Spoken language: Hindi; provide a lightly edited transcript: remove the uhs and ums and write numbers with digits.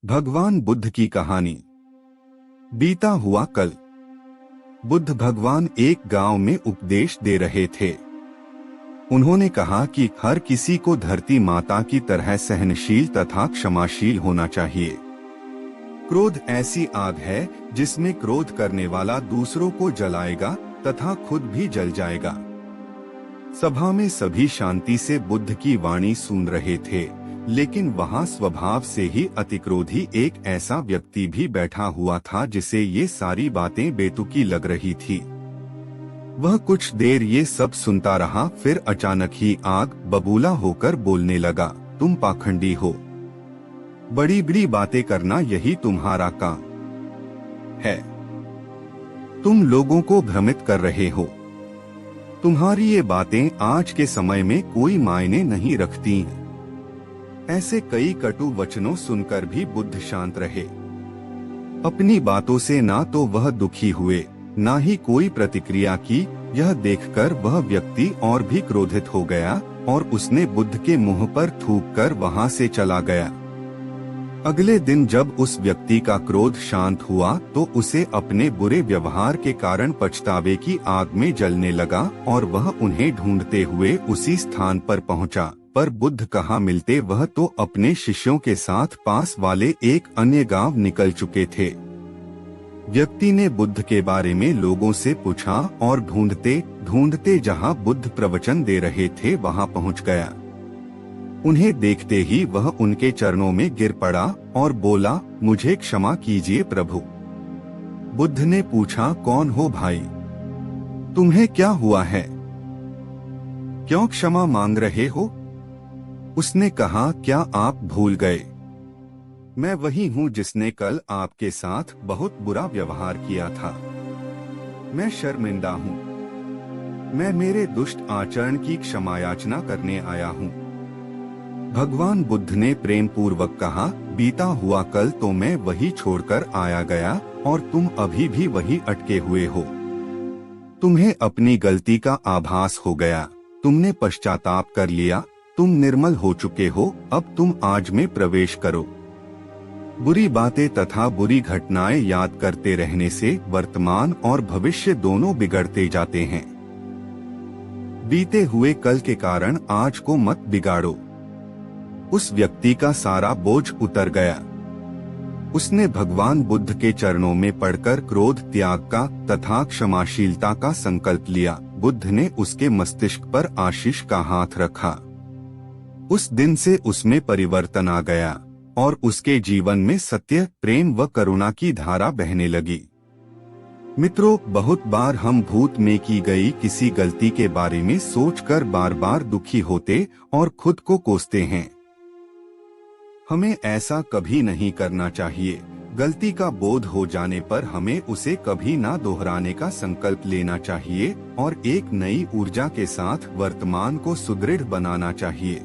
भगवान बुद्ध की कहानी। बीता हुआ कल। बुद्ध भगवान एक गांव में उपदेश दे रहे थे। उन्होंने कहा कि हर किसी को धरती माता की तरह सहनशील तथा क्षमाशील होना चाहिए। क्रोध ऐसी आग है जिसमें क्रोध करने वाला दूसरों को जलाएगा तथा खुद भी जल जाएगा। सभा में सभी शांति से बुद्ध की वाणी सुन रहे थे, लेकिन वहां स्वभाव से ही अतिक्रोधी एक ऐसा व्यक्ति भी बैठा हुआ था जिसे ये सारी बातें बेतुकी लग रही थी। वह कुछ देर ये सब सुनता रहा, फिर अचानक ही आग बबूला होकर बोलने लगा, तुम पाखंडी हो। बड़ी बड़ी बातें करना यही तुम्हारा काम है। तुम लोगों को भ्रमित कर रहे हो। तुम्हारी ये बातें आज के समय में कोई मायने नहीं रखती। ऐसे कई कटु वचनों सुनकर भी बुद्ध शांत रहे। अपनी बातों से ना तो वह दुखी हुए, ना ही कोई प्रतिक्रिया की। यह देखकर वह व्यक्ति और भी क्रोधित हो गया और उसने बुद्ध के मुंह पर थूककर वहां से चला गया। अगले दिन जब उस व्यक्ति का क्रोध शांत हुआ तो उसे अपने बुरे व्यवहार के कारण पछतावे की आग में जलने लगा और वह उन्हें ढूंढते हुए उसी स्थान पर पहुंचा। पर बुद्ध कहाँ मिलते, वह तो अपने शिष्यों के साथ पास वाले एक अन्य गांव निकल चुके थे। व्यक्ति ने बुद्ध के बारे में लोगों से पूछा और ढूंढते ढूंढते जहां बुद्ध प्रवचन दे रहे थे वहां पहुंच गया। उन्हें देखते ही वह उनके चरणों में गिर पड़ा और बोला, मुझे क्षमा कीजिए प्रभु। बुद्ध ने पूछा, कौन हो भाई? तुम्हें क्या हुआ है? क्यों क्षमा मांग रहे हो? उसने कहा, क्या आप भूल गए? मैं वही हूँ जिसने कल आपके साथ बहुत बुरा व्यवहार किया था। मैं शर्मिंदा हूँ। मैं मेरे दुष्ट आचरण की क्षमा याचना करने आया हूँ। भगवान बुद्ध ने प्रेम पूर्वक कहा, बीता हुआ कल तो मैं वही छोड़कर आया गया और तुम अभी भी वही अटके हुए हो। तुम्हें अपनी गलती का आभास हो गया। तुमने पश्चाताप कर लिया। तुम निर्मल हो चुके हो। अब तुम आज में प्रवेश करो। बुरी बातें तथा बुरी घटनाएं याद करते रहने से वर्तमान और भविष्य दोनों बिगड़ते जाते हैं। बीते हुए कल के कारण आज को मत बिगाड़ो। उस व्यक्ति का सारा बोझ उतर गया। उसने भगवान बुद्ध के चरणों में पड़कर क्रोध त्याग का तथा क्षमाशीलता का संकल्प लिया। बुद्ध ने उसके मस्तिष्क पर आशीष का हाथ रखा। उस दिन से उसमें परिवर्तन आ गया और उसके जीवन में सत्य, प्रेम व करुणा की धारा बहने लगी। मित्रों, बहुत बार हम भूत में की गई किसी गलती के बारे में सोचकर बार बार दुखी होते और खुद को कोसते हैं। हमें ऐसा कभी नहीं करना चाहिए। गलती का बोध हो जाने पर हमें उसे कभी ना दोहराने का संकल्प लेना चाहिए और एक नई ऊर्जा के साथ वर्तमान को सुदृढ़ बनाना चाहिए।